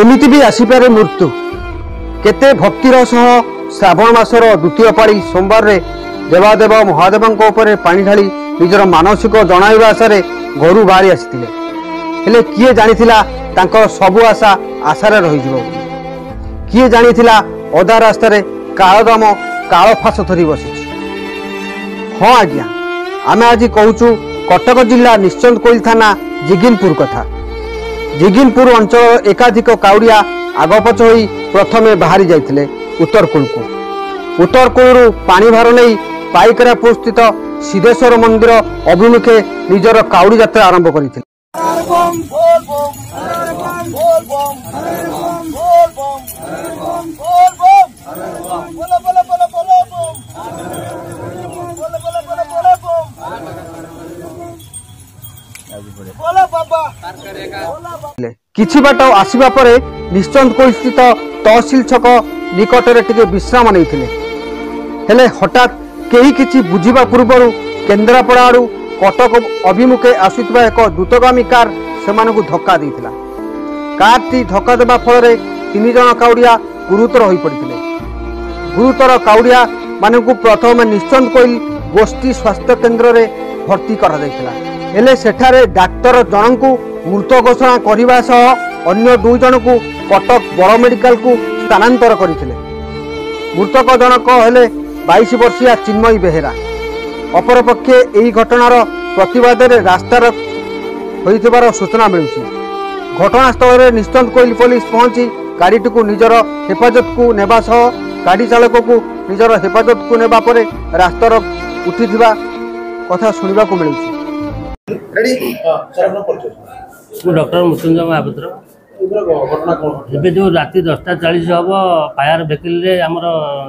केमिति भी आसीपारे मृत्यु केते भक्तिर सह श्रावण मासर द्वितीय पाड़ी सोमवार रे देवादेव महादेव पानी ढाली निजर मानसिक जणाइबा आशारे घर बाहरी आसीथिले हेले किए जानिथिला तांकर सबु आशा आशारे रहिजिबो किए जानिथिला अधा रास्ता रे कालदाम काल फास धरी बसिछि। हाँ आज्ञा आमे आज कहूचु कटक जिला निश्चंद कोइल थाना जिगिनपुर कथा। जिगिनपुर अंचल एकाधिक काउड़िया आगपछ होई प्रथमे बाहरी जाइथिले उत्तरकूल को। उत्तरकूलरू पानी भार नहीं पाइकरापुर स्थित सिद्धेश्वर मंदिर अभिमुखे निजर काउड़ी यात्रा आरंभ करथिले। किछि बाट आसीबा परे निश्चंद कोइल स्थित तहसील छक निकटरे टिके विश्राम नैथिले हेले हठात केही किछि बुझिबा पूर्वरु केन्द्रापड़ा आड़ू कटक अभिमुखे आसुथिबा एक द्रुतगामी कार सेमानकु धक्का दैथिला। कारटी धक्का देबा फଳରେ 3 जण काउड़िया गुरुतर होई पड़िथिले। गुरुतर काउड़िया मानकु प्रथम निश्चंद कोइल गोष्ठी स्वास्थ्य केन्द्र रे भर्ती करा दैथिला हेले सेठारे डाक्टर जनकु मृत घोषणा करने सह अन्य 2 जन को कटक बड़ मेडिकल को स्थानांतर करथिले। मृतक जनक हेले 22 वर्षीय चिन्मयी बेहेरा। अपरपक्षे यही घटनार प्रतिवाद रे रास्तार होइथिबार सूचना मिलुछि। घटनास्थल रे निश्चंद कोइल पुलिस पहुंची गाड़ीटी को निजर हेफाजत को नेबा सह गाड़ी चालक को निजर हेफाजत को नेबा परे रास्तार उठिथिबा कथा सुनिबा को मिलुछि। डॉक्टर मृत्युंजय महापात्र एवं जो राति 10:40 हम फायर भेहिकल आमर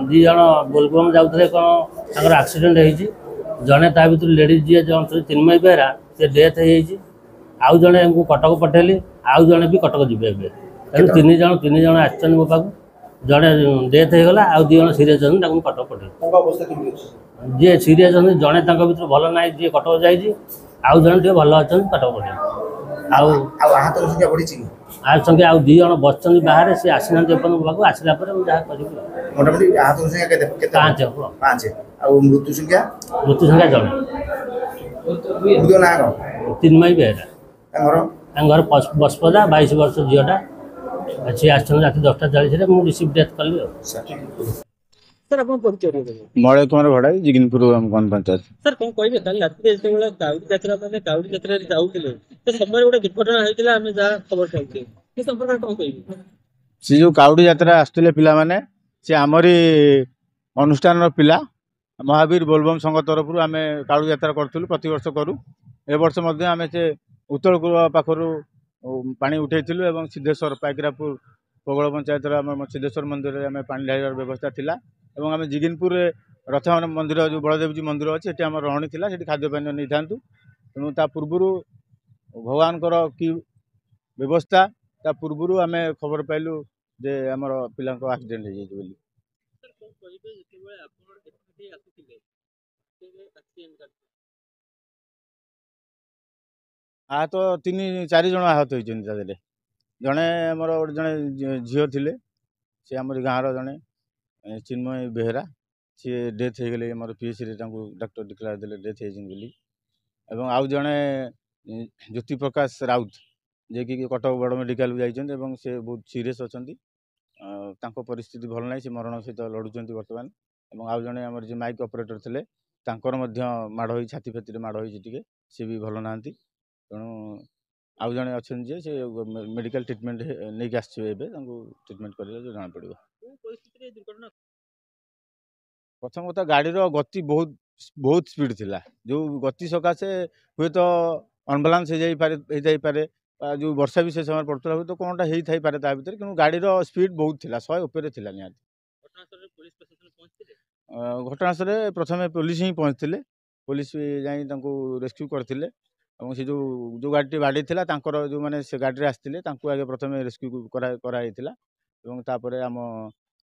2 जन बोलबम जाऊे कौन आक्सीडेट होती जड़े ता भर लेडीज जी जो चिन्मयी बेहरा से डेथ हो आउ जड़े कटक पठेली आउ जड़े भी कटक जी तेणु 3 जन आसो मो पाक जड़े डेथ हो गला आउ 2 जन सीरीयस अच्छे कटक पठे जी सीरीयस जड़े भर भल ना जी कटक जाइए आउ जन टे भल अच्छा कटक पठे आज संख्या आउ 2 जन बस बाहर से आसीना पाक आसला मृत्यु संख्या जड़े चिन्मयी बेहरा घर बसपदा 22 वर्ष झीटा सी आस रात 10:40 मुझे रिसीव डेथ कली। सर अपन परिचय मलय कुमार भड़ाई जिगिनपुर गण पंचायत। सर कौन कहबे काली रात रे जेतबेला काउडी यात्रा रे जाउतिले ते समय गोटे दुर्घटना होइतिला हमें जा खबर पाइते के संपर्क कौन कहबे से जो काउडी यात्रा आसुले पिला माने से आमरी अनुष्ठान रो पिला महावीर बोलबम संघ तरफ रु आमे काउडी यात्रा करथुलु प्रति वर्ष करू ए वर्ष मध्ये आमे से उत्तरकूल पाखरु पानी उठेइथिलु एवं सिद्धेश्वर पाइकरापुर पगड़ पंचायत आम सिद्धेश्वर मंदिर में पानी ढाइबार व्यवस्था थिला एवं आम जिगिनपुर रथ मंदिर जो बलदेव जी मंदिर अच्छे ये आम रहणी थी से खाद्य पानी नहीं था तेणु ता पूर्व भगवान की व्यवस्था ता पूर्व आम खबर पाइलु जे आमर पिला एक्सीडेंट हो आहत 3-4 जन आहत होती जड़े आमर गोटे जड़े झील थे सी आम गाँव जड़े चिन्मयी बेहरा सी डेथ हो गले आम पीएचसी डाक्टर डिक्लेयर देले डेथ हो आउ जड़े ज्योति प्रकाश राउत जे कि कटक बड़ मेडिकल जाइए से बहुत सीरीयस अच्छा परिस्थिति भल ना मरण सहित लड़ुंट बर्तमान आउ जड़े आम जो माइक ऑपरेटर थे माड़ हो छाती फाती माड़ हो सी भी भल ना तेणु आउ जड़े अच्छा जे से मेडिकल ट्रिटमेंट नहीं आसवे ट्रिटमेंट कर जना पड़ो। प्रथम कथा गाड़ीर गति बहुत बहुत स्पीड थिला जो गति सकाशे हुए तो अनबालांस हो जाए जो वर्षा भी से समय पड़ता हुए तो कौनटा हो थाई पारे ता भीतर कि गाड़ीर स्पीड बहुत थिला 100 ऊपर थिला निहाती। घटनास्थल प्रथम पुलिस ही पहुँचते पुलिस जाई रेस्क्यू करते से जो गाड़ी बाड़ी था जो मैंने से गाड़ी आसते आगे प्रथम रेस्क्यू कराई आम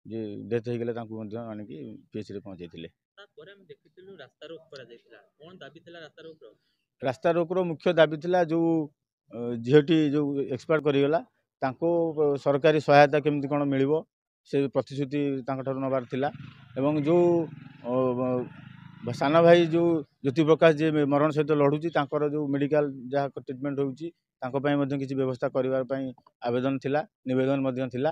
जे डेथ हो गले आनिकी पीएचसी पहुँचे। रास्ता रोक मुख्य दाबी था जो झीटी जो एक्सपायर करगला ତାଙ୍କୁ ସରକାରୀ ସହାୟତା କେମିତି କ'ଣ ମିଳିବ ସେ ପ୍ରତିଶ୍ରୁତି ତାଙ୍କଠାରୁ ନେବାର ଥିଲା। ଏବଂ ଯେଉଁ ସାନ ଭାଇ ଯେଉଁ ଜ୍ୟୋତିପ୍ରକାଶ ଯିଏ ମରଣ ସହିତ ଲଢ଼ୁଛି ତାଙ୍କର ଯେଉଁ ମେଡ଼ିକାଲ ଯାହା ଟ୍ରିଟମେଣ୍ଟ ହେଉଛି ତାଙ୍କ ପାଇଁ ମଧ୍ୟ କିଛି ବ୍ୟବସ୍ଥା କରିବା ପାଇଁ ଆବେଦନ ଥିଲା, ନିବେଦନ ମଧ୍ୟ ଥିଲା।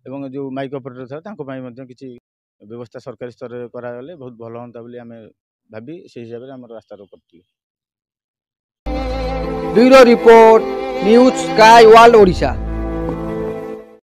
ଏବଂ ଯେଉଁ ମାଇକ୍ ଅପରେଟର ଥିଲା ତାଙ୍କ ପାଇଁ ମଧ୍ୟ କିଛି ବ୍ୟବସ୍ଥା ସରକାରୀ ସ୍ତରରେ କରାଗଲେ ବହୁତ ଭଲ ହୁଅନ୍ତା ବୋଲି ଆମେ ଭାବି ସେହି ହିସାବରେ ଆମର ରାସ୍ତାରୋକ କରିଥିଲୁ। Bureau report news sky world Odisha.